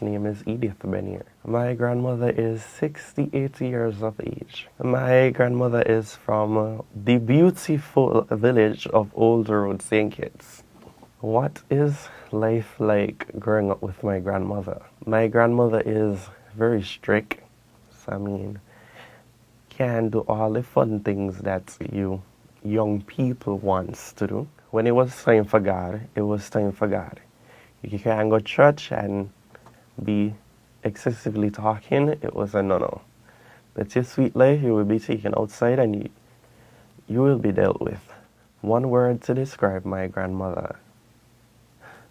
name is Edith Benier. My grandmother is 68 years of age. My grandmother is from the beautiful village of Old Road, St. Kitts. What is life like growing up with my grandmother? My grandmother is very strict. So, I mean, can't do all the fun things that you young people wants to do. When it was time for God, it was time for God. You can't go to church and be excessively talking. It was a no-no. But your sweet life, you will be taken outside and you will be dealt with. One word to describe my grandmother.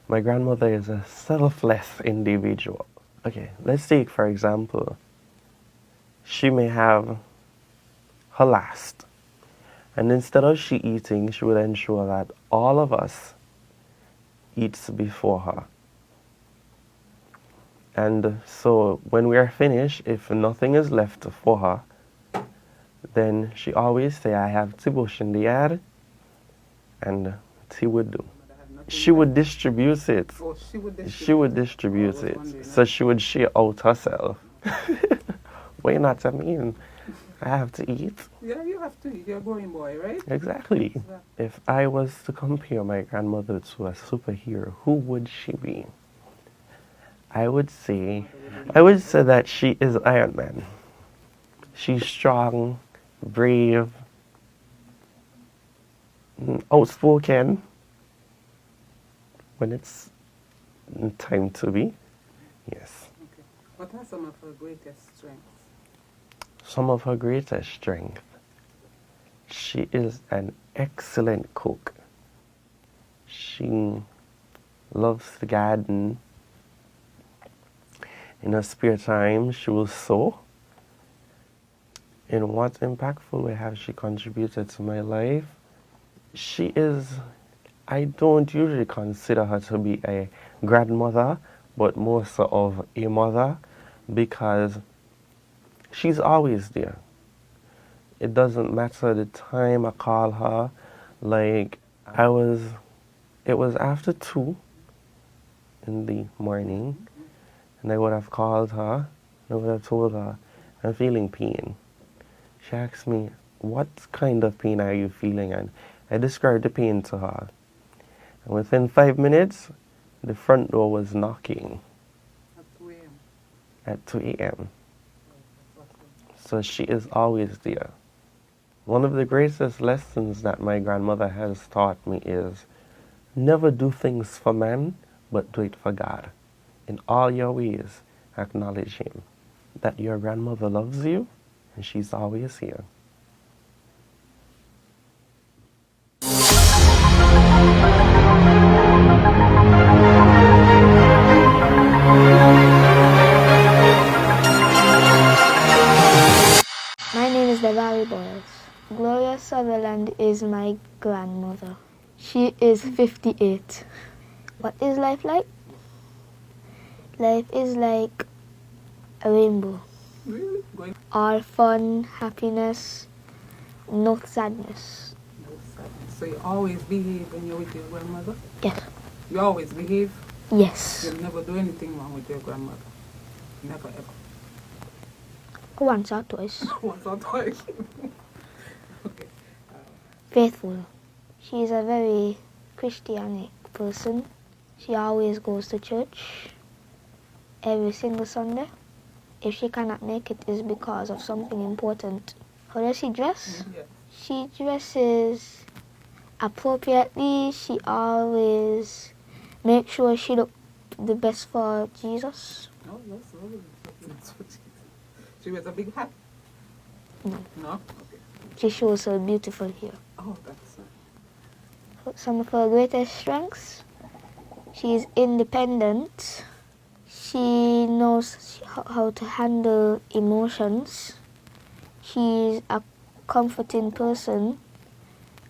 My grandmother is a selfless individual. Okay, let's take, for example, she may have her last. And instead of she eating, she would ensure that all of us eats before her. And so when we are finished, if nothing is left for her, then she always say, I have tibush in the yard, and she would do. She would distribute it. Oh, she would distribute it. So she would share out herself. Why not? I mean, I have to eat. Yeah, you have to eat. You're a growing boy, right? Exactly. If I was to compare my grandmother to a superhero, who would she be? I would say that she is Iron Man. She's strong, brave, outspoken when it's time to be. Yes. Okay. What are some of her greatest strengths? Some of her greatest strength. She is an excellent cook. She loves the garden. In her spare time, she will sew. In what impactful way has she contributed to my life? She is, I don't usually consider her to be a grandmother, but more so of a mother, because she's always there. It doesn't matter the time I call her. Like, it was after 2 in the morning, and I would have called her, and I would have told her, I'm feeling pain. She asked me, what kind of pain are you feeling? And I described the pain to her. And within 5 minutes, the front door was knocking. At 2 a.m. At 2 a.m. So she is always there. One of the greatest lessons that my grandmother has taught me is never do things for man, but do it for God. In all your ways, acknowledge Him. That your grandmother loves you, and she's always here. My name is Devarie Boyles. Gloria Sutherland is my grandmother. She is 58. What is life like? Life is like a rainbow. Really? All fun, happiness, no sadness. No sadness. So you always behave when you're with your grandmother? Yes. You always behave? Yes. You'll never do anything wrong with your grandmother? Never ever? Once or twice. Once or twice? Okay. Faithful. She is a very Christianic person. She always goes to church every single Sunday. If she cannot make it, it's because of something important. How does she dress? Yes. She dresses appropriately. She always makes sure she looks the best for Jesus. Oh, that's lovely. That's what she wears a big hat? No. No? Okay. She shows her beautiful hair. Oh, that's nice. Some of her greatest strengths: she is independent. She knows how to handle emotions. She's a comforting person,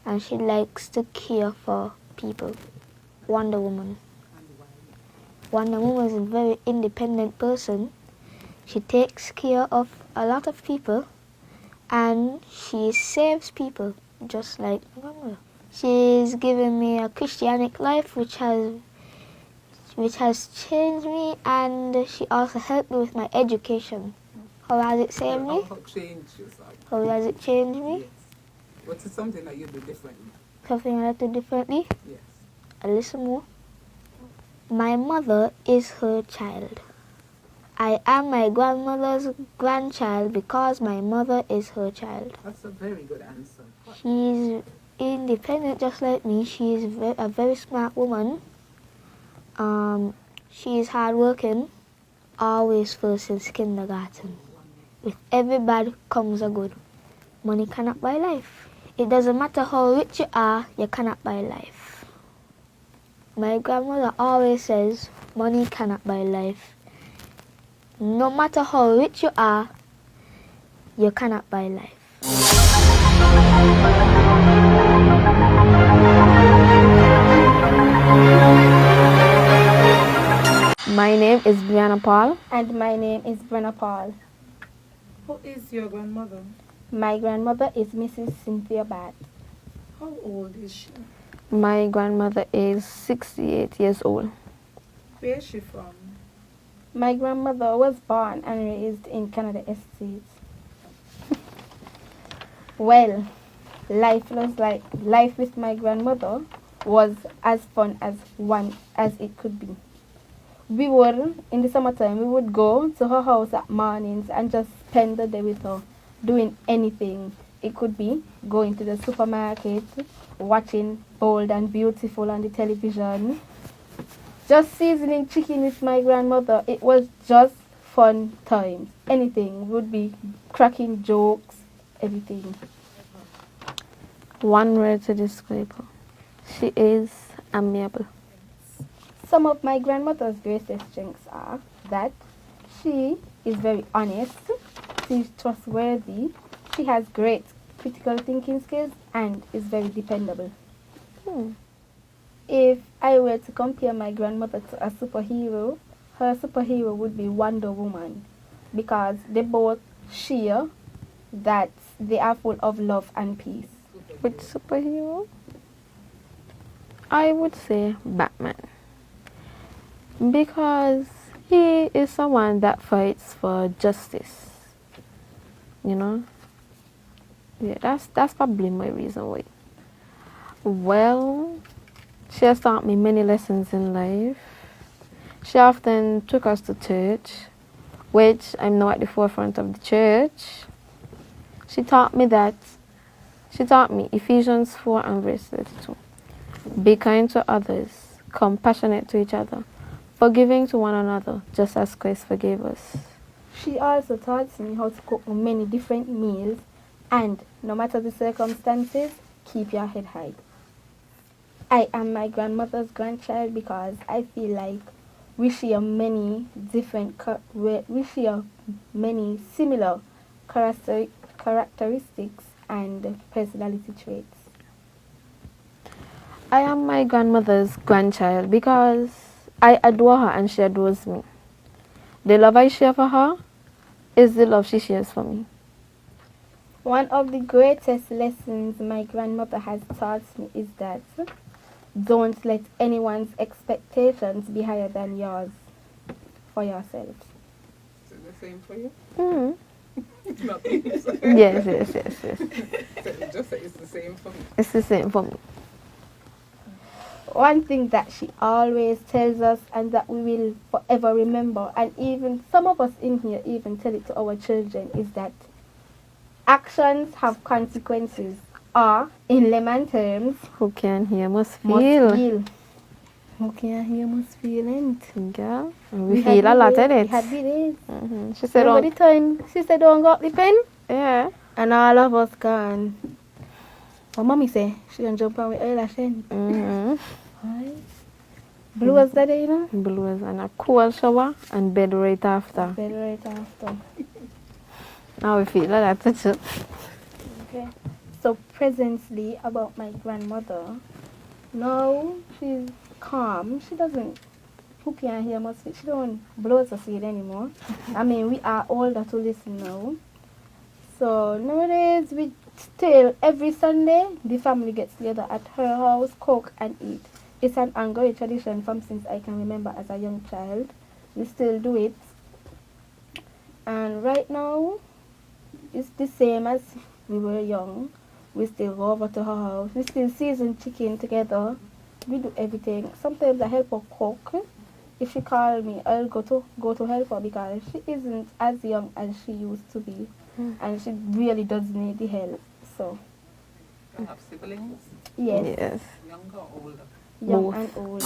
and she likes to care for people. Wonder Woman. Wonder Woman is a very independent person. She takes care of a lot of people, and she saves people, just like my grandmother. She's given me a Christianic life, which has which has changed me, and she also helped me with my education. How has it saved me? How changed you, sorry. How has it changed me? Yes. What's something that you do differently? Something I do differently? Yes. Listen more. My mother is her child. I am my grandmother's grandchild because my mother is her child. That's a very good answer. She's independent just like me. She's a very smart woman. She's hardworking. Always first since kindergarten. With every bad comes a good. Money cannot buy life. It doesn't matter how rich you are, you cannot buy life. My grandmother always says, money cannot buy life. No matter how rich you are, you cannot buy life. My name is Brianna Paul. And my name is Brenna Paul. Who is your grandmother? My grandmother is Mrs. Cynthia Batt. How old is she? My grandmother is 68 years old. Where is she from? My grandmother was born and raised in Canada Estates. Well, life with my grandmother was as fun as it could be. We would, in the summertime, we would go to her house at mornings and just spend the day with her, doing anything. It could be going to the supermarket, watching Bold and Beautiful on the television, just seasoning chicken with my grandmother. It was just fun times. Anything would be cracking jokes, everything. One word to describe her. She is amiable. Some of my grandmother's greatest strengths are that she is very honest, she's trustworthy, she has great critical thinking skills, and is very dependable. If I were to compare my grandmother to a superhero, her superhero would be Wonder Woman, because they both share that they are full of love and peace. Which superhero? I would say Batman. Because he is someone that fights for justice. You know? Yeah, that's probably my reason why. Well, she has taught me many lessons in life. She often took us to church, which I'm now at the forefront of the church. She taught me Ephesians 4 and verse 32. Be kind to others, compassionate to each other, forgiving to one another, just as Christ forgave us. She also taught me how to cook many different meals, and no matter the circumstances, keep your head high. I am my grandmother's grandchild because I feel like we share many similar characteristics and personality traits. I am my grandmother's grandchild because I adore her and she adores me. The love I share for her is the love she shares for me. One of the greatest lessons my grandmother has taught me is that don't let anyone's expectations be higher than yours for yourself. Is it the same for you? Mm-hmm. Nothing. Yes. Just say it's the same for me. It's the same for me. One thing that she always tells us and that we will forever remember, and even some of us in here even tell it to our children, is that actions have consequences, or in layman terms, Who can hear must must feel. feel. Who can hear must feel it. Girl, and we feel a lot in it. We had videos. Mm-hmm. She said, Remember the time she said don't go up the pen? yeah. And all of us gone. What mommy say? She gonna jump on with eyelashes. Mm-hmm. Right. Blue was that day, you know? Blues and a cool shower and bed right after. Bed right after. Now we feel like that too. Okay. So presently about my grandmother. No, she's calm. She doesn't who can hear must she don't blow us a seed anymore. I mean we are older to listen now. So nowadays we still every Sunday the family gets together at her house, cook and eat. it's an ongoing tradition from since I can remember as a young child. We still do it. And right now, it's the same as we were young. We still go over to her house. We still season chicken together. We do everything. Sometimes I help her cook. If she calls me, I'll go to help her because she isn't as young as she used to be, and she really does need the help. So You have siblings? yes, Yes. Younger or older? young Both. and old.